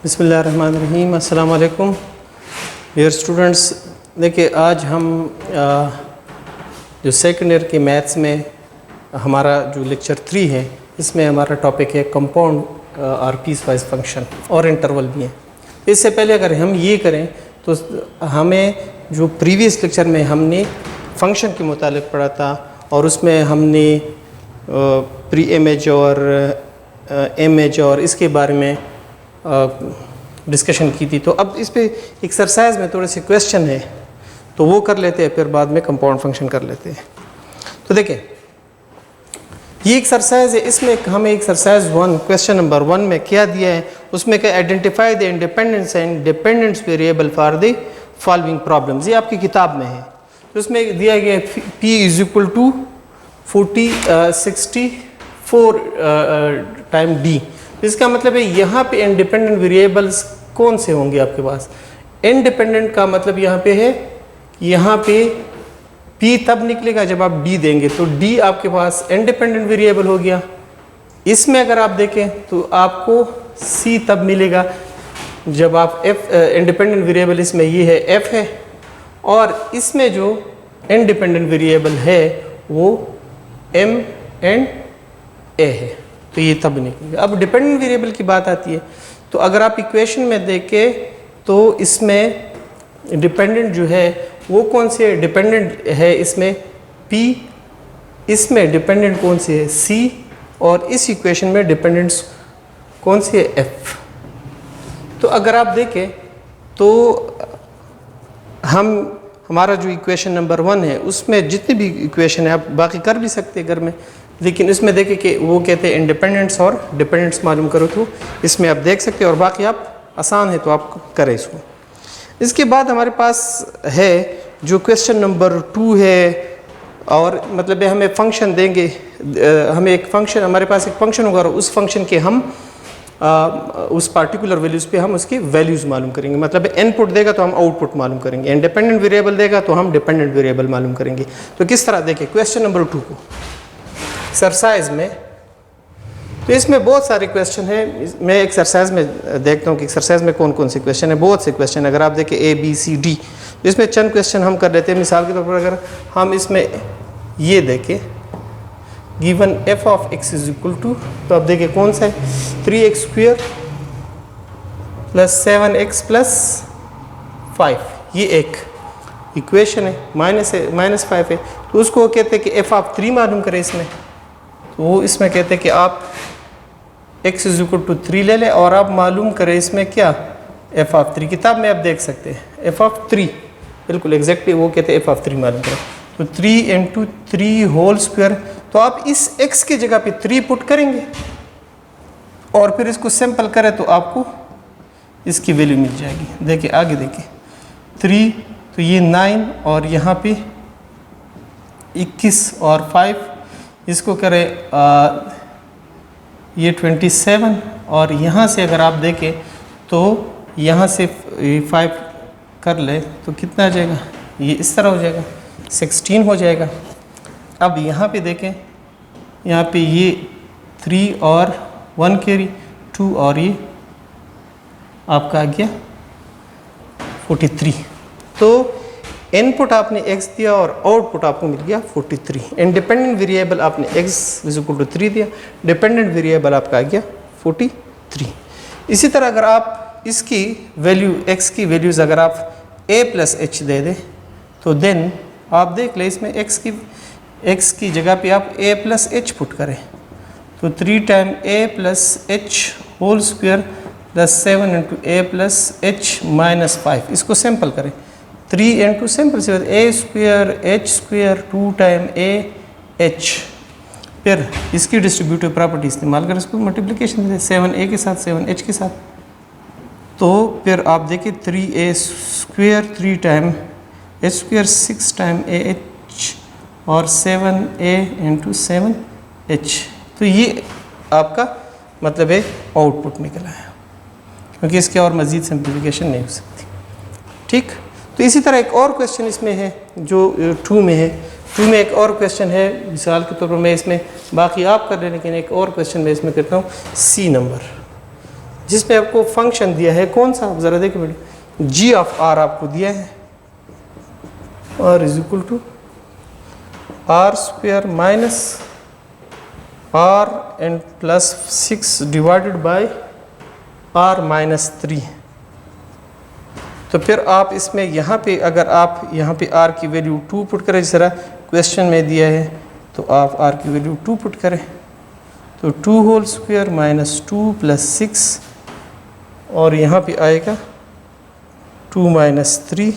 बिस्मिल्लाहिर्रहमानिर्रहीम। अस्सलाम वालेकुम डियर स्टूडेंट्स। देखिए आज हम जो सेकंड ईयर की मैथ्स में हमारा जो लेक्चर 3 है, इसमें हमारा टॉपिक है कंपाउंड और पीस वाइज फंक्शन और इंटरवल भी हैं। इससे पहले अगर हम ये करें तो हमें जो प्रीवियस लेक्चर में हमने फंक्शन के मुतालिक पढ़ा था और उसमें हमने प्री इमेज और इमेज और इसके बारे में डिस्कशन की थी। तो अब इस पे एक्सरसाइज में थोड़े से क्वेश्चन है तो वो कर लेते हैं, फिर बाद में कंपाउंड फंक्शन कर लेते हैं। तो देखें ये एक्सरसाइज है, इसमें हमें एक्सरसाइज 1 क्वेश्चन नंबर 1 में क्या दिया है, उसमें क्या identify the independence and dependence variable for the following problems. ये आपकी किताब में है। तो इसमें दिया गया P is equal to 64 time D। इसका मतलब है यहाँ पे इंडिपेंडेंट वेरिएबल्स कौन से होंगे आपके पास। इंडिपेंडेंट का मतलब यहाँ पे है, यहाँ पे P तब निकलेगा जब आप D देंगे, तो D आपके पास इंडिपेंडेंट वेरिएबल हो गया। इसमें अगर आप देखें तो आपको C तब मिलेगा जब आप F इंडिपेंडेंट वेरिएबल इसमें ये है F है, और इसमें जो इंडिपेंडेंट वेरिएबल है वो M एंड A है, तो ये तब निकलेगा। अब डिपेंडेंट वेरिएबल की बात आती है, तो अगर आप इक्वेशन में देखें तो इसमें डिपेंडेंट जो है वो कौन से डिपेंडेंट है, इसमें P, इसमें डिपेंडेंट कौन से है C, और इस इक्वेशन में डिपेंडेंट्स कौन से है F। तो अगर आप देखें तो हमारा जो इक्वेशन नंबर 1 है उसमें जितनी भी इक्वेशन है आप बाकी कर भी सकते हैं घर में, लेकिन इसमें देखें कि वो कहते हैं इंडिपेंडेंट्स और डिपेंडेंट्स मालूम करो, तो इसमें आप देख सकते हैं, और बाकी आप आसान है तो आप करें इसको। इसके बाद हमारे पास है जो क्वेश्चन नंबर 2 है, और मतलब हमें फंक्शन देंगे, हमें एक फंक्शन, हमारे पास एक फंक्शन होगा और उस फंक्शन के हम उस पार्टिकुलर वैल्यूज़ पे हम उसकी वैल्यूज़ मालूम करेंगे। मतलब इनपुट देगा तो हम आउटपुट मालूम करेंगे, इंडिपेंडेंट वेरिएबल देगा तो हम डिपेंडेंट वेरिएबल मालूम करेंगे। तो किस तरह देखें क्वेश्चन नंबर 2 को एक्सरसाइज में, तो इसमें बहुत सारे क्वेश्चन हैं। मैं एक्सरसाइज में देखता हूँ कि एक्सरसाइज में कौन कौन से क्वेश्चन है। बहुत से क्वेश्चन अगर आप देखें A B C D, तो इसमें चंद क्वेश्चन हम कर लेते हैं। मिसाल के तौर पर अगर हम इसमें ये देखें given f of x is equal to, तो आप देखें कौन सा है 3x square plus 7x plus 5, ये एक इक्वेशन है। -5 है, तो उसको कहते हैं कि f आप 3 मालूम करें इसमें, तो वो इसमें कहते हैं कि आप x इज इक्वल टू 3 ले लें और आप मालूम करें इसमें क्या f ऑफ 3। किताब में आप देख सकते हैं f ऑफ 3 बिल्कुल एग्जैक्टली वो कहते हैं f ऑफ 3 मालूम करें। तो 3 × 3 होल स्क्वायर, तो आप इस x की जगह पे 3 पुट करेंगे और फिर इसको सिंपल करें तो आपको इसकी वैल्यू मिल जाएगी। देखिए आगे देखिए 3, तो ये 9 और यहाँ पे 21 और 5, इसको करें ये 27, और यहाँ से अगर आप देखें तो यहाँ से 5 कर ले तो कितना आ जाएगा, ये इस तरह हो जाएगा 16 हो जाएगा। अब यहाँ पे देखें, यहाँ पे ये 3 और 1 कैरी 2 और ये आपका आ गया 43। तो इनपुट आपने x दिया और आउटपुट आपको मिल गया 43। इंडिपेंडेंट वेरिएबल आपने x इज इक्वल टू 3 दिया, डिपेंडेंट वेरिएबल आपका आ गया 43। इसी तरह अगर आप इसकी वैल्यू x की वैल्यूज़ अगर आप a प्लस h दे दें तो देन आप देख लें इसमें x की जगह पे आप a प्लस h पुट करें, तो 3 time a plus h whole square plus 7 × a plus h minus 5, इसको सिंपल करें 3 × सिंपल से a square h square 2 time a h, फिर इसकी डिस्ट्रीब्यूटिव प्रॉपर्टी इस्तेमाल करें, इसको मल्टीप्लिकेशन दें 7a के साथ 7h के साथ, तो फिर आप देखिए 3a square 3 time h square 6 time ah और 7a × 7h, तो ये आपका मतलब है आउटपुट निकला है, क्योंकि इसके और मज़ीद सिंप्लीफिकेशन नहीं हो सकती। ठीक, तो इसी तरह एक और क्वेश्चन इसमें है जो 2 में है। 2 में एक और क्वेश्चन है, मिसाल के तौर पर मैं इसमें बाकी आप कर रहे हैं, लेकिन एक और क्वेश्चन मैं इसमें करता हूँ C नंबर। जिसमें आपको फंक्शन दिया है कौन सा, ज़रा देखिए बेटा, जी ऑफ आर आपको दिया है, r is equal to r square minus r n plus 6 divided by r minus 3। तो फिर आप इसमें यहाँ पे अगर आप यहाँ पे आर की वैल्यू 2 पुट करें, जिस तरह क्वेश्चन में दिया है, तो आप आर की वैल्यू 2 पुट करें, तो 2 होल स्क्वायर माइनस 2 प्लस 6, और यहाँ पे आएगा 2 माइनस 3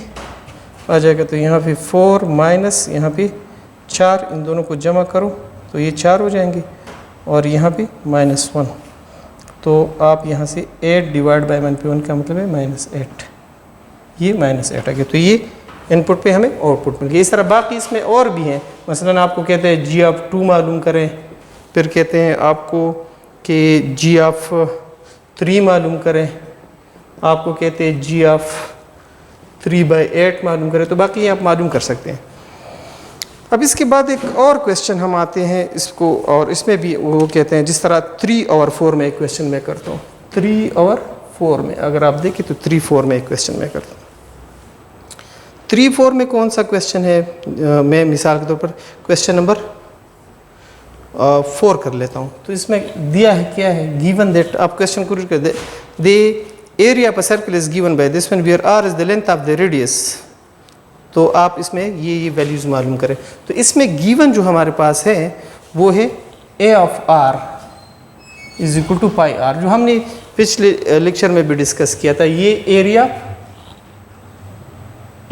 आ जाएगा, तो यहाँ पे 4 माइनस यहाँ पे 4, इन दोनों को जमा करो तो ये 4 हो जाएंगे, और यहाँ पे माइनस 1, तो आप यहाँ से 8 डिवाइड बाय 1 पे 1 का मतलब है माइनस 8, ये माइनस 8 आ गया। तो ये इनपुट पे हमें आउटपुट मिल गया। इस तरह बाकी इसमें और भी हैं, मसलन आपको कहते हैं जी ऑफ 2 मालूम करें, फिर कहते हैं आपको कि जी ऑफ 3 मालूम करें, आपको कहते हैं जी ऑफ 3/8 मालूम करें, तो बाकी आप मालूम कर सकते हैं। अब इसके बाद एक और क्वेश्चन हम आते हैं इसको, और इसमें भी वो कहते हैं जिस तरह 3/4 में एक क्वेश्चन मैं करता हूँ, 3/4 में अगर आप देखें तो 3/4 में एक क्वेश्चन मैं करता हूँ। 3/4 में कौन सा क्वेश्चन है, मैं मिसाल के तौर पर क्वेश्चन नंबर 4 कर लेता हूँ। तो इसमें दिया है क्या है, गिवन दैट, आप क्वेश्चन को रीड कर दे, the area of a circle is given by this one where r is the length of the radius. तो आप इसमें ये वैल्यूज़ मालूम करें। तो इसमें गिवन जो हमारे पास है वो है a of r is equal to pi r, जो हमने पिछले लेक्चर में भी डिस्कस किया था। ये एरिया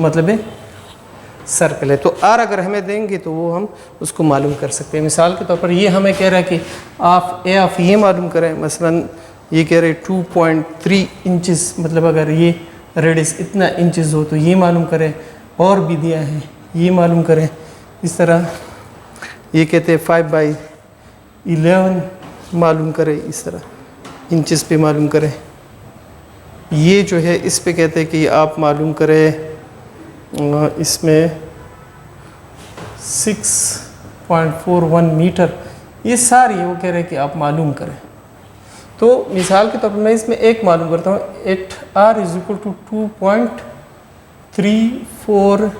मतलब है सर्कल है, तो आर अगर हमें देंगे तो वो हम उसको मालूम कर सकते हैं। मिसाल के तौर पर ये हमें कह रहा है कि आप ए ऑफ ये मालूम करें, मसलन ये कह रहे 2.3 इंचेस, मतलब अगर ये रेडियस इतना इंचेस हो तो ये मालूम करें, और भी दिया है ये मालूम करें। इस तरह ये कहते हैं 5/11 मालूम करें, इस तरह इंचेस पे मालूम करें। ये जो है इस पे कहते हैं कि आप मालूम करें इसमें 6.41 मीटर, ये सारी वो कह रहे हैं कि आप मालूम करें। तो मिसाल के तौर पर मैं इसमें एक मालूम करता हूँ, 8r is equal to 2.34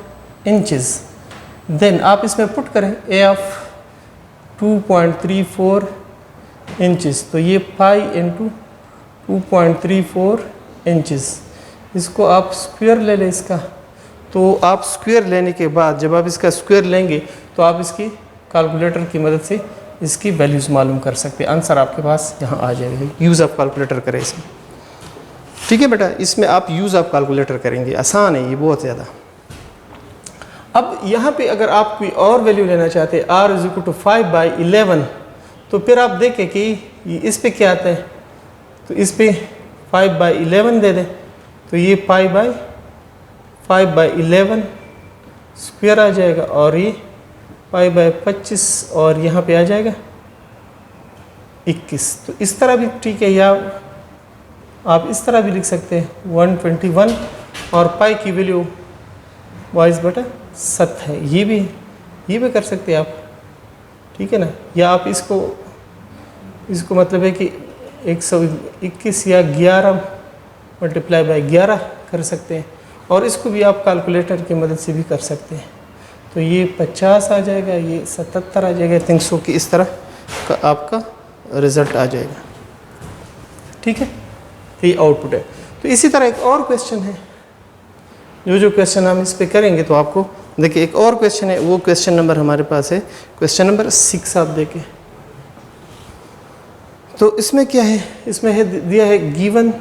inches. Then आप इसमें पुट करें ए ऑफ 2.34 इंचेस, तो ये पाई इंटू 2.34 इंचेस, इसको आप स्क्वायर ले लें इसका। तो आप स्क्वायर लेने के बाद जब आप इसका स्क्वायर लेंगे तो आप इसकी कैलकुलेटर की मदद से इसकी वैल्यूज़ मालूम कर सकते हैं। आंसर आपके पास यहाँ आ जाएगा। यूज़ ऑफ कैलकुलेटर करें इसमें, ठीक है बेटा, इसमें आप यूज़ ऑफ कैलकुलेटर करेंगे, आसान है ये बहुत ज़्यादा। अब यहाँ पे अगर आप कोई और वैल्यू लेना चाहते हैं, r इज इक्वल टू 5/11, तो फिर आप देखें कि इस पे क्या आता है, तो इस पे 5/11 दे दें, तो ये 5/11 स्क्वायर आ जाएगा, और ये 5/25, और यहाँ पे आ जाएगा 21। तो इस तरह भी ठीक है, या आप इस तरह भी लिख सकते हैं 121, और पाई की वैल्यू वाइज बटा 7 है, ये भी कर सकते हैं आप, ठीक है ना। या आप इसको मतलब है कि 121 या 11 मल्टीप्लाई बाय 11 कर सकते हैं, और इसको भी आप कैलकुलेटर की मदद से भी कर सकते हैं। तो ये 50 आ जाएगा, ये 77 आ जाएगा, 300 की इस तरह का आपका रिज़ल्ट आ जाएगा, ठीक है। तो ये आउटपुट है। तो इसी तरह एक और क्वेश्चन है, जो क्वेश्चन हम इस पे करेंगे तो आपको देखिए एक और क्वेश्चन है, वो क्वेश्चन नंबर हमारे पास है क्वेश्चन नंबर 6। आप देखें तो इसमें क्या है, इसमें है दिया है गिवन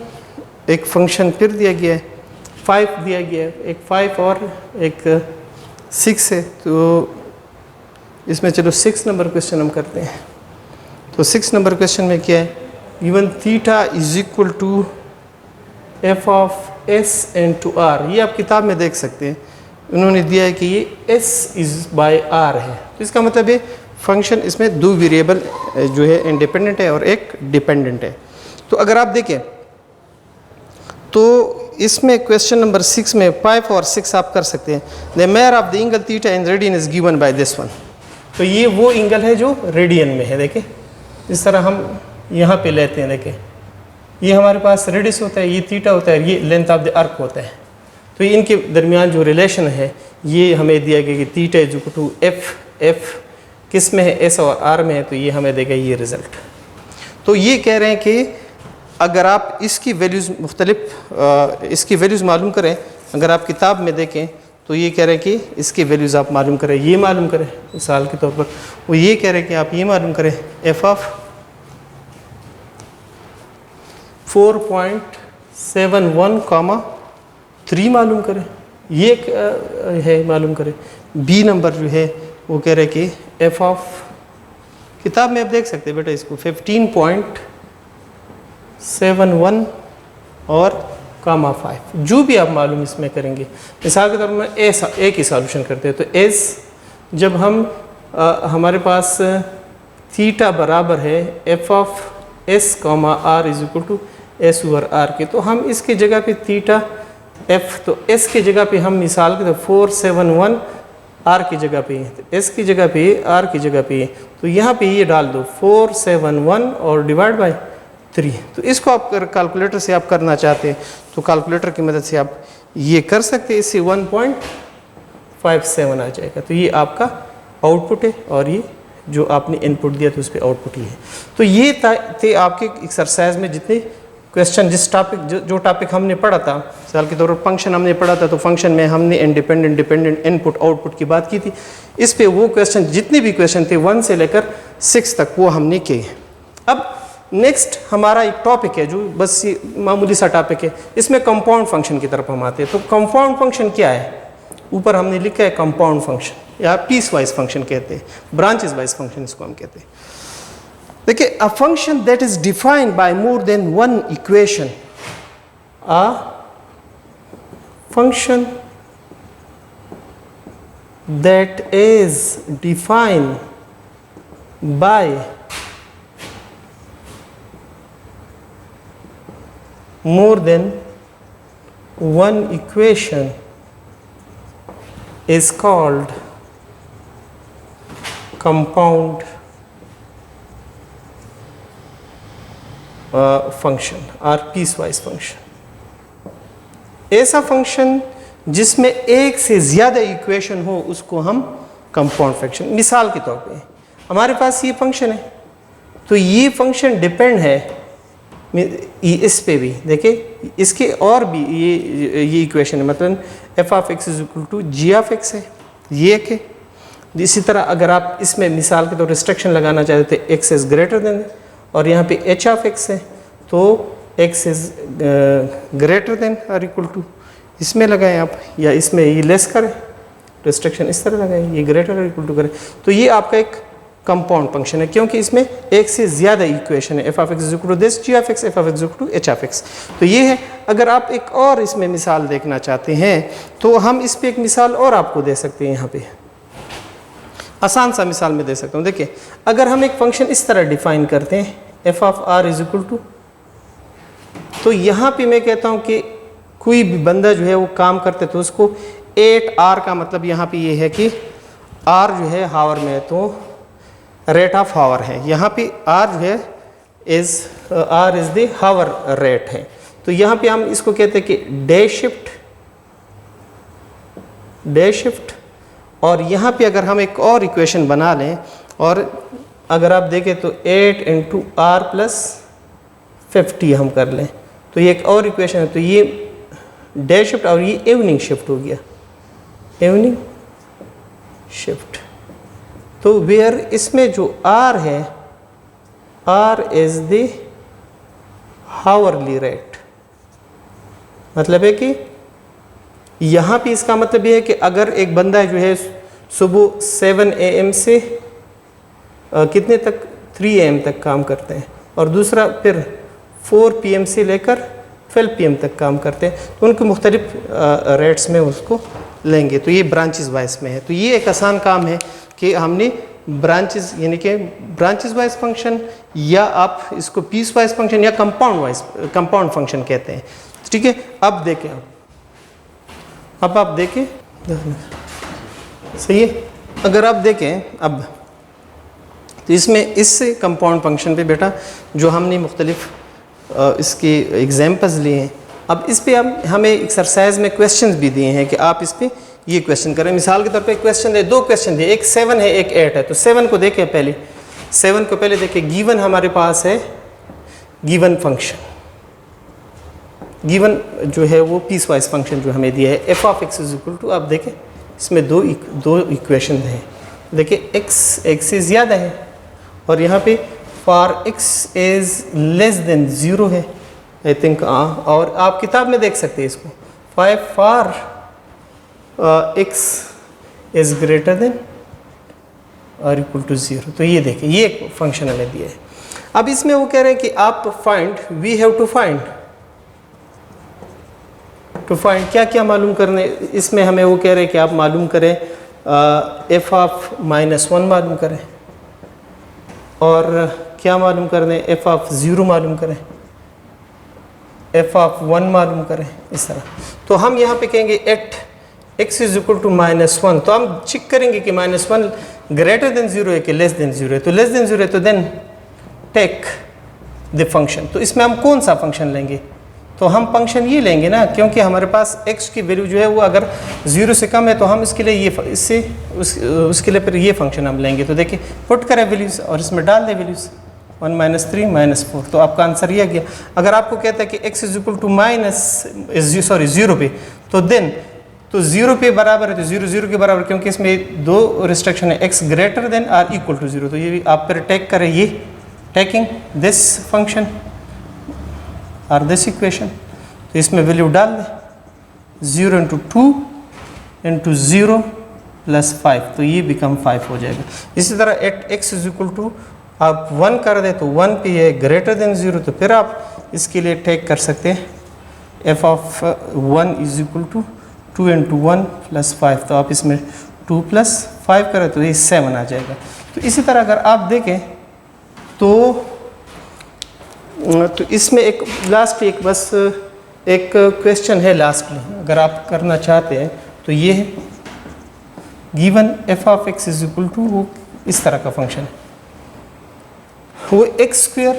एक फंक्शन, फिर दिया गया है 5 दिया गया है, एक 5 और एक 6 है। तो इसमें चलो 6 नंबर क्वेश्चन हम करते हैं। तो 6 नंबर क्वेश्चन में क्या है, given theta is equal to f of s n to r. ये आप किताब में देख सकते हैं, उन्होंने दिया है कि ये एस इज बाय आर है। तो इसका मतलब है फंक्शन इसमें 2 वेरिएबल जो है इंडिपेंडेंट है और एक डिपेंडेंट है। तो अगर आप देखें तो इसमें क्वेश्चन नंबर 6 में 5 और 6 आप कर सकते हैं। The mayor of the angle theta in radian is given by this one. तो ये वो एंगल है जो रेडियन में है। देखें इस तरह हम यहाँ पे लेते हैं, देखें ये हमारे पास रेडियस होता है, ये थीटा होता है, ये लेंथ ऑफ द आर्क होता है। तो इनके दरमियान जो रिलेशन है ये हमें दिया गया कि theta is equal to f किस में है, एस और आर में है, तो ये हमें देगा ये रिज़ल्ट। तो ये कह रहे हैं कि अगर आप इसकी वैल्यूज़ मुख्तलिफ इसकी वैल्यूज़ मालूम करें, अगर आप किताब में देखें तो ये कह रहे हैं कि इसकी वैल्यूज़ आप मालूम करें, ये मालूम करें मिसाल के तौर पर, वो ये कह रहे हैं कि आप ये मालूम करें एफ ऑफ 4.71, 3 मालूम करें, ये एक है मालूम करें। बी नंबर जो है वो कह रहे हैं कि एफ ऑफ, किताब में आप देख सकते हैं बेटा इसको 15.71 और कामा 5, जो भी आप मालूम इसमें करेंगे। मिसाल के तौर पर एक ही सॉल्यूशन करते हैं, तो एस जब हम हमारे पास थीटा बराबर है f of s comma r is equal to s over r के, तो हम इसकी जगह पे थीटा एफ, तो एस की जगह पे हम मिसाल के तौर 471 आर की जगह पे, तो एस की जगह पे आर की जगह पे, तो यहाँ पे ये डाल दो 471 और डिवाइड बाय 3। तो इसको आप कैलकुलेटर से आप करना चाहते हैं तो कैलकुलेटर की मदद से आप ये कर सकते हैं, इससे 1.57 आ जाएगा। तो ये आपका आउटपुट है और ये जो आपने इनपुट दिया तो उस पर आउटपुट ही है। तो ये थे आपके एक्सरसाइज में जितने क्वेश्चन, जिस टॉपिक जो टॉपिक हमने पढ़ा था, मिसाल के तौर पर फंक्शन हमने पढ़ा था, तो फंक्शन में हमने इंडिपेंडेंट डिपेंडेंट इनपुट आउटपुट की बात की थी। इस पे वो क्वेश्चन जितने भी क्वेश्चन थे 1 से लेकर 6 तक वो हमने किए। अब नेक्स्ट हमारा एक टॉपिक है जो बस ये मामूली सा टॉपिक है, इसमें कंपाउंड फंक्शन की तरफ हम आते हैं। तो कंपाउंड फंक्शन क्या है, ऊपर हमने लिखा है कंपाउंड फंक्शन या पीस वाइज फंक्शन कहते हैं, ब्रांचेस वाइज फंक्शन इसको हम कहते हैं। देखिए, a function that is defined by more than one equation, a function that is defined by more than one equation is called compound function or piecewise function। ऐसा function जिसमें एक से ज़्यादा इक्वेशन हो उसको हम कंपाउंड फंक्शन। मिसाल के तौर पे हमारे पास ये फंक्शन है, तो ये फंक्शन डिपेंड है इस पे भी, देखिए इसके और भी ये इक्वेशन है, मतलब f of x is equal to g of x है, ये एक है। इसी तरह अगर आप इसमें मिसाल के तौर रिस्ट्रिक्शन लगाना चाहते थे एक्स इज ग्रेटर देन, और यहाँ पे एच ऑफ एक्स है तो एक्स इज ग्रेटर देन और इक्वल टू, इसमें लगाएं आप, या इसमें ये लेस करें, रिस्ट्रिक्शन इस तरह लगाएं, ये ग्रेटर और इक्वल टू करें, तो ये आपका एक कंपाउंड फंक्शन है, क्योंकि इसमें एक से ज़्यादा इक्वेशन है। F of x is equal to this g of x, f of x is equal to h of x. तो ये है। अगर आप एक और इसमें मिसाल देखना चाहते हैं तो हम इस पे एक मिसाल और आपको दे सकते हैं, यहाँ पे आसान सा मिसाल में दे सकता हूँ। देखिए, अगर हम एक फंक्शन इस तरह डिफाइन करते हैं f of r is equal to, तो यहाँ पे मैं कहता हूँ कि कोई भी बंदा जो है वो काम करते तो उसको 8R का मतलब यहाँ पे ये है कि R जो है हावर में है तो रेट ऑफ हावर है, यहाँ पे R जो है R is the hour rate है। तो यहाँ पे हम इसको कहते हैं कि डे शिफ्ट, और यहाँ पे अगर हम एक और इक्वेशन बना लें और अगर आप देखें तो 8 इंटू आर प्लस 50 हम कर लें तो ये एक और इक्वेशन है। तो ये डे शिफ्ट और ये इवनिंग शिफ्ट हो गया, इवनिंग शिफ्ट। तो वेयर इसमें जो आर है, r is the hourly rate, मतलब है कि यहाँ पे इसका मतलब ये है कि अगर एक बंदा जो है सुबह 7 AM से कितने तक 3 AM तक काम करते हैं और दूसरा फिर 4 PM से लेकर 12 PM तक काम करते हैं, तो उनके मुख्तलिफ रेट्स में उसको लेंगे। तो ये ब्रांचेस वाइज में है। तो ये एक आसान काम है कि हमने ब्रांचेस यानी कि ब्रांचेस वाइज फंक्शन, या आप इसको पीस वाइज फंक्शन या कंपाउंड फंक्शन कहते हैं। ठीक है, अब देखें, अब आप देखें, सही है। अगर आप देखें अब तो इसमें इससे कंपाउंड फंक्शन पे बेटा जो हमने मुख्तलिफ इसके एग्जांपल्स लिए हैं। अब इस पे अब हमें एक्सरसाइज में क्वेश्चंस भी दिए हैं कि आप इस पे ये क्वेश्चन करें। मिसाल के तौर पे क्वेश्चन है, 2 क्वेश्चन दिए, एक 7 है एक 8 है। तो 7 को देखें पहले, 7 को पहले देखें। गिवन हमारे पास है गिवन फंक्शन, गिवन जो है वो पीस वाइज फंक्शन जो हमें दिया है f of x is equal to, आप देखें इसमें दो इक्वेशन हैं। देखिए एक्स से ज़्यादा है और यहाँ पे for x is less than 0 है आई थिंक। और आप किताब में देख सकते हैं इसको, for x is greater than और इक्वल टू 0। तो ये देखें, ये एक फंक्शन हमें दिया है। अब इसमें वो कह रहे हैं कि आप find, we have to find क्या क्या मालूम करने। इसमें हमें वो कह रहे हैं कि आप मालूम करें एफ ऑफ -1 मालूम करें और क्या मालूम करने, एफ ऑफ 0 मालूम करें, एफ ऑफ 1 मालूम करें, इस तरह। तो हम यहाँ पे कहेंगे at x is equal to -1, तो हम चेक करेंगे कि -1 ग्रेटर देन 0 है कि लेस देन 0 है। तो लेस देन 0 है तो देन टेक द फंक्शन। तो इसमें हम कौन सा फंक्शन लेंगे? तो हम फंक्शन ये लेंगे ना, क्योंकि हमारे पास x की वैल्यू जो है वो अगर 0 से कम है तो हम इसके लिए ये इससे उसके लिए फिर ये फंक्शन हम लेंगे। तो देखिए पुट करें वैल्यूज़ और इसमें डाल दें वैल्यूज़ 1 -3 -4। तो आपका आंसर ये आ गया। अगर आपको कहता है कि x इज इक्वल टू 0 पे, तो देन तो 0 पे बराबर है तो 0 0 के बराबर, क्योंकि इसमें 2 रिस्ट्रिक्शन है, x greater than or equal to 0। तो ये भी आप फिर टेक करें, ये टेकिंग दिस फंक्शन और दिस इक्वेशन। तो इसमें वैल्यू डाल दें 0 × 2 × 0 + 5, तो ये बिकम 5 हो जाएगा। इसी तरह at x is equal to आप 1 कर दें तो 1 पे है ग्रेटर देन 0, तो फिर आप इसके लिए टेक कर सकते हैं f of 1 is equal to 2 × 1 + 5। तो आप इसमें 2 + 5 करें तो ये 7 आ जाएगा। तो इसी तरह अगर आप देखें तो इसमें एक लास्ट एक बस एक क्वेश्चन है लास्ट में, अगर आप करना चाहते हैं तो ये है given f of x is equal to, वो इस तरह का फंक्शन है, वो x²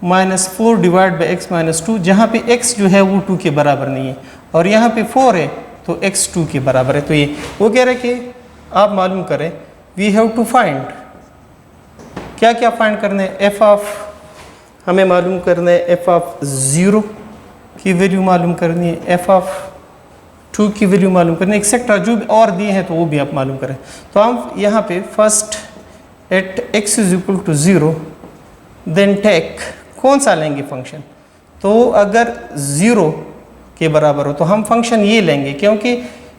-4 डिवाइड बाई x -2, जहाँ पे x जो है वो 2 के बराबर नहीं है और यहाँ पे 4 है तो x 2 के बराबर है। तो ये वो कह रहे हैं कि आप मालूम करें, वी हैव टू फाइंड, क्या क्या फाइंड करने, एफ ऑफ हमें मालूम करना है, एफ ऑफ 0 की वैल्यू मालूम करनी है, एफ ऑफ 2 की वैल्यू मालूम करनी है, एक्सेट्रा जो भी और दिए हैं तो वो भी आप मालूम करें। तो हम यहाँ पे first at x is equal to 0 then take कौन सा लेंगे फंक्शन। तो अगर 0 के बराबर हो तो हम फंक्शन ये लेंगे, क्योंकि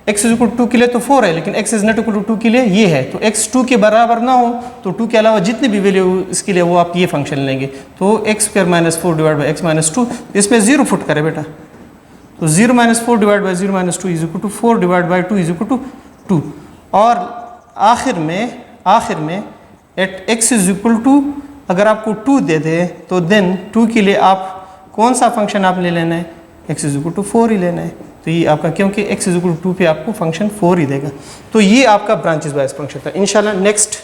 x इज इक्वल टू 2 के लिए तो 4 है, लेकिन x is not equal to 2 के लिए ये है। तो x 2 के बराबर ना हो तो 2 के अलावा जितनी भी वैल्यू इसके लिए वो आप ये फंक्शन लेंगे। तो x² -4 डिवाइड बाई x -2, इसमें 0 फुट करे बेटा, तो 0 -4 divide by 0 -2 is equal to 4 divide by 2 is equal to 2। और आखिर में at x is equal to, अगर आपको 2 दे दे तो देन 2 के लिए आप कौन सा फंक्शन आपने लेना है, x इज इक्वल टू 4 ही लेना है। तो ये आपका, क्योंकि x इज इक्वल टू 2 पे आपको फंक्शन 4 ही देगा। तो ये आपका ब्रांचेस वाइज फंक्शन था। इंशाल्लाह नेक्स्ट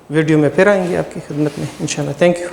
वीडियो में फिर आएंगे आपकी खिदमत में इंशाल्लाह। Thank you.